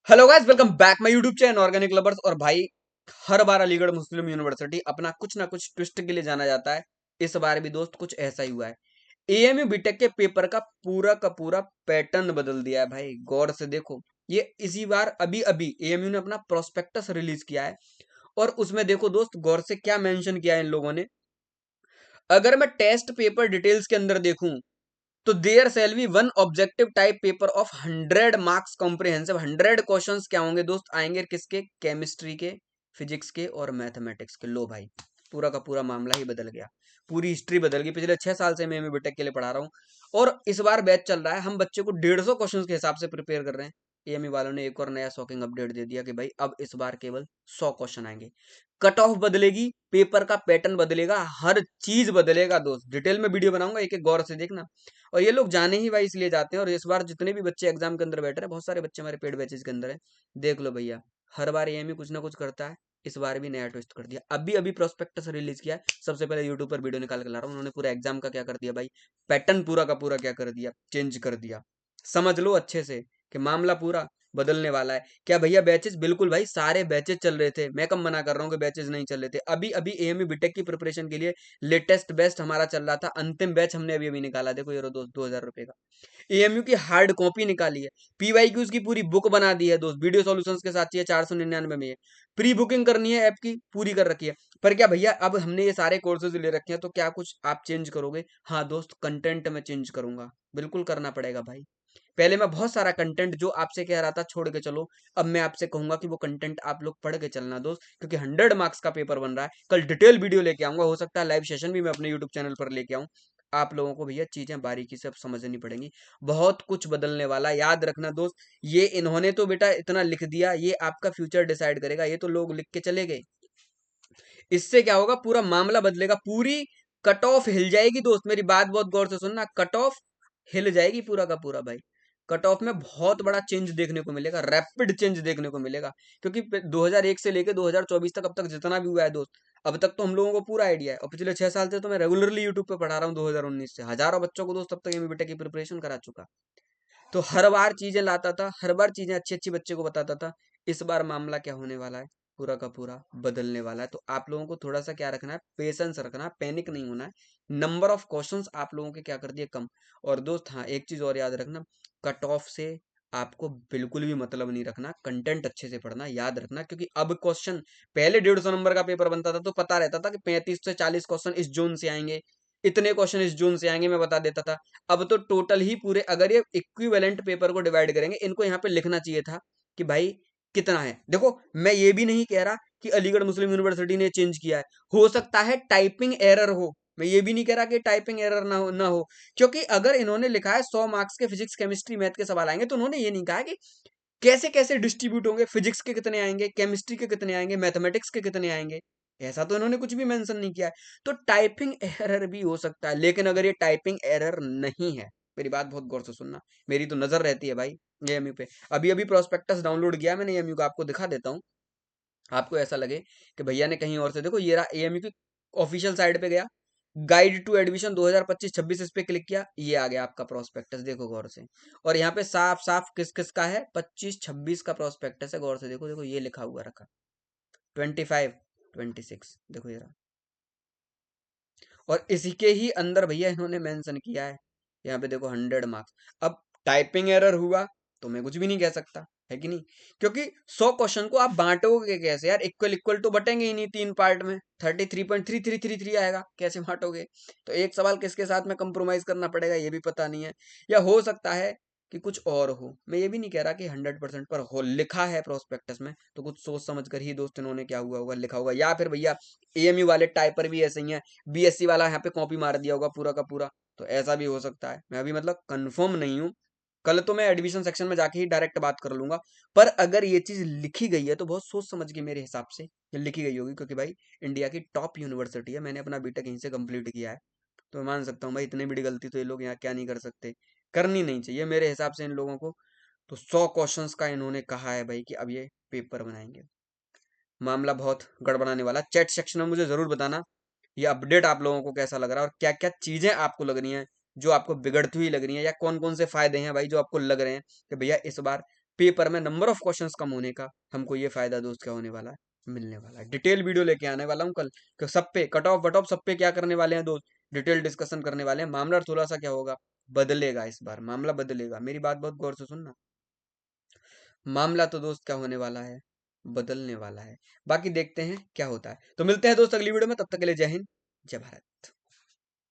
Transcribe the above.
Hello guys, welcome back my YouTube channel organic lovers. और भाई, हर बार अलीगढ़ मुस्लिम university अपना कुछ ना कुछ ट्विस्ट के लिए जाना जाता है। इस बार भी दोस्त कुछ ऐसा ही हुआ है। एएमयू बीटेक के पेपर का पूरा पैटर्न बदल दिया है भाई। गौर से देखो, ये इसी बार अभी अभी एएमयू ने अपना प्रोस्पेक्टस रिलीज किया है। और उसमें देखो दोस्त, गौर से क्या मेंशन किया है इन लोगों ने। अगर मैं टेस्ट पेपर डिटेल्स के अंदर देखूं तो there shall be one objective type paper of 100 marks comprehensive. 100 questions क्या होंगे दोस्त, आएंगे किसके? केमिस्ट्री के, फिजिक्स के और मैथमेटिक्स के। लो भाई, पूरा का पूरा मामला ही बदल गया। पूरी हिस्ट्री बदल गई। पिछले 6 साल से मैं बीटेक के लिए पढ़ा रहा हूँ और इस बार बैच चल रहा है। हम बच्चे को 150 क्वेश्चन के हिसाब से प्रिपेयर कर रहे हैं। एएमयू वालों ने एक और नया शॉकिंग अपडेट दे दिया कि भाई अब इस बार केवल 100 क्वेश्चन आएंगे। कट ऑफ बदलेगी, पेपर का पैटर्न बदलेगा, हर चीज बदलेगा दोस्त। डिटेल में वीडियो बनाऊंगा, एक एक गौर से देखना। और ये लोग जाने ही भाई इसलिए जाते हैं। और इस बार जितने भी बच्चे एग्जाम के अंदर बैठ रहे हैं, बहुत सारे बच्चे हमारे पेड बैचेज के अंदर है। देख लो भैया, हर बार एएमयू कुछ ना कुछ करता है। इस बार भी नया ट्विस्ट कर दिया। अभी अभी प्रोस्पेक्टस रिलीज किया है, सबसे पहले यूट्यूब पर वीडियो निकाल के ला रहा हूँ। उन्होंने पूरा एग्जाम का क्या कर दिया भाई, पैटर्न पूरा का पूरा क्या कर दिया, चेंज कर दिया। समझ लो अच्छे से कि मामला पूरा बदलने वाला है। क्या भैया बैचेस? बिल्कुल भाई, सारे बैचेस चल रहे थे। मैं कब मना कर रहा हूँ कि बैचेस नहीं चल रहे थे। अभी अभी एएमयू बीटेक की प्रिपरेशन के लिए लेटेस्ट बेस्ट हमारा चल रहा था। अंतिम बैच हमने अभी अभी निकाला। देखो ये रो दोस्त, 2000 रुपए का एएमयू की हार्ड कॉपी निकाली है। पीवाईक्यूज की पूरी बुक बना दी है दोस्त। वीडियो सॉल्यूशंस के साथ चाहिए 499 में। ये प्री बुकिंग करनी है, ऐप की पूरी कर रखी है। पर क्या भैया, अब हमने ये सारे कोर्सेज ले रखे हैं तो क्या कुछ आप चेंज करोगे? हाँ दोस्त, कंटेंट में चेंज करूंगा। बिल्कुल करना पड़ेगा भाई। पहले मैं बहुत सारा कंटेंट जो आपसे कह रहा था छोड़ के चलो, अब मैं आपसे कहूंगा कि वो कंटेंट आप लोग पढ़ के चलना दोस्त। क्योंकि 100 मार्क्स का पेपर बन रहा है। कल डिटेल वीडियो लेके आऊंगा। हो सकता है लाइव सेशन भी मैं अपने यूट्यूब चैनल पर लेके आऊं। आप लोगों को भैया चीजें बारीकी से अब समझनी पड़ेंगी। बहुत कुछ बदलने वाला है, याद रखना दोस्त। ये इन्होंने तो बेटा इतना लिख दिया, ये आपका फ्यूचर डिसाइड करेगा। ये तो लोग लिख के चले गए। इससे क्या होगा, पूरा मामला बदलेगा। पूरी कट ऑफ हिल जाएगी दोस्त। मेरी बात बहुत गौर से सुनना, कट ऑफ हिल जाएगी पूरा का पूरा भाई। कट ऑफ में बहुत बड़ा चेंज देखने को मिलेगा, रैपिड चेंज देखने को मिलेगा। क्योंकि 2001 से लेकर 2024 तक अब तक जितना भी हुआ है दोस्त, अब तक तो हम लोगों को पूरा आइडिया है। और पिछले 6 साल से तो मैं रेगुलरली यूट्यूब पे पढ़ा रहा हूँ। 2019 से हजारों बच्चों को दोस्त अब तक एमबीटे की प्रिपरेशन करा चुका। तो हर बार चीजें लाता था, हर बार चीजें अच्छी अच्छी बच्चे को बताता था। इस बार मामला क्या होने वाला है, पूरा का पूरा बदलने वाला है। तो आप लोगों को थोड़ा सा क्या रखना है, पेशेंस रखना है, पैनिक नहीं होना है। नंबर ऑफ क्वेश्चंस आप लोगों के क्या कर दिए, कम। और दोस्त हाँ, एक चीज और याद रखना, कट ऑफ से आपको बिल्कुल भी मतलब नहीं रखना। कंटेंट अच्छे से पढ़ना, याद रखना। क्योंकि अब क्वेश्चन, पहले 150 नंबर का पेपर बनता था तो पता रहता था कि 35 से 40 क्वेश्चन इस जोन से आएंगे, इतने क्वेश्चन इस जोन से आएंगे, मैं बता देता था। अब तो टोटल ही पूरे, अगर ये इक्विवेलेंट पेपर को डिवाइड करेंगे, इनको यहाँ पे लिखना चाहिए था कि भाई कितना है। देखो, मैं ये भी नहीं कह रहा कि अलीगढ़ मुस्लिम यूनिवर्सिटी ने चेंज किया है। हो सकता है टाइपिंग एरर हो। मैं ये भी नहीं कह रहा कि टाइपिंग एरर ना हो। क्योंकि अगर इन्होंने लिखा है 100 मार्क्स के फिजिक्स केमिस्ट्री मैथ के सवाल आएंगे, तो उन्होंने ये नहीं कहा कि कैसे कैसे डिस्ट्रीब्यूट होंगे, फिजिक्स के कितने आएंगे, केमिस्ट्री के कितने आएंगे, मैथमेटिक्स के कितने आएंगे। ऐसा तो इन्होंने कुछ भी मेंशन नहीं किया है। तो टाइपिंग एरर भी हो सकता है। लेकिन अगर ये टाइपिंग एरर नहीं है, मेरी बात बहुत गौर से सुनना, मेरी तो नजर रहती है भाई एएमयू पे। अभी अभी प्रोस्पेक्टस डाउनलोड किया मैंने एएमयू का, आपको दिखा देता हूँ। आपको ऐसा लगे कि भैया ने कहीं और से, देखो ये रहा एएमयू की ऑफिशियल साइड पे गया, गाइड टू एडमिशन 2025-26 इस पे क्लिक किया, ये आ गया आपका प्रोस्पेक्टस। देखो गौर से। और यहाँ पे साफ साफ किस किस का है, 25-26 का प्रोस्पेक्टस है। गौर से देखो, देखो ये लिखा हुआ रखा, 25-26, देखो ये रहा। और इसी के ही अंदर भैया इन्होंने मेंशन किया है, यहाँ पे देखो 100 मार्क्स। अब टाइपिंग एरर हुआ तो मैं कुछ भी नहीं कह सकता, है कि नहीं? क्योंकि 100 क्वेश्चन को आप बांटोगे कैसे यार? इक्वल इक्वल तो बटेंगे ही नहीं, 3 पार्ट में 33.3333 आएगा, कैसे बांटोगे? तो एक सवाल किसके साथ में कंप्रोमाइज करना पड़ेगा, ये भी पता नहीं है। या हो सकता है कि कुछ और हो। मैं ये भी नहीं कह रहा कि 100% पर हो, लिखा है प्रोस्पेक्टस में तो कुछ सोच समझ कर ही दोस्त इन्होंने क्या हुआ होगा, लिखा होगा। या फिर भैया एएमयू वाले टाइपर भी ऐसे ही हैं, बीएससी वाला यहाँ पे कॉपी मार दिया होगा पूरा का पूरा। तो ऐसा भी हो सकता है। मैं अभी मतलब कंफर्म नहीं हूँ। कल तो मैं एडमिशन सेक्शन में जाके ही डायरेक्ट बात कर लूंगा। पर अगर ये चीज लिखी गई है तो बहुत सोच समझ के मेरे हिसाब से ये लिखी गई होगी। क्योंकि भाई इंडिया की टॉप यूनिवर्सिटी है, मैंने अपना बीटेक यहीं से कंप्लीट किया है। तो मैं मान सकता हूँ भाई, इतनी बड़ी गलती तो ये लोग यहाँ क्या नहीं कर सकते, करनी नहीं चाहिए मेरे हिसाब से इन लोगों को। तो 100 क्वेश्चंस का इन्होंने कहा है भाई कि अब ये पेपर बनाएंगे। मामला बहुत गड़बड़ाने वाला। चैट सेक्शन में मुझे जरूर बताना ये अपडेट आप लोगों को कैसा लग रहा है, और क्या क्या चीजें आपको लग रही हैं जो आपको बिगड़ती हुई लग रही हैं, या कौन कौन से फायदे हैं भाई जो आपको लग रहे हैं कि भैया इस बार पेपर में नंबर ऑफ क्वेश्चंस कम होने का हमको ये फायदा दोस्त क्या होने वाला है, मिलने वाला है। डिटेल वीडियो लेके आने वाला हूँ कल, कि सब पे कट ऑफ वट ऑफ सब पे क्या करने वाले हैं दोस्त, डिटेल डिस्कशन करने वाले हैं। मामला थोड़ा सा क्या होगा, बदलेगा, इस बार मामला बदलेगा। मेरी बात बहुत गौर से सुनना, मामला तो दोस्त क्या होने वाला है, बदलने वाला है। बाकी देखते हैं क्या होता है। तो मिलते हैं दोस्त अगली वीडियो में, तब तक के लिए जय हिंद, जय भारत।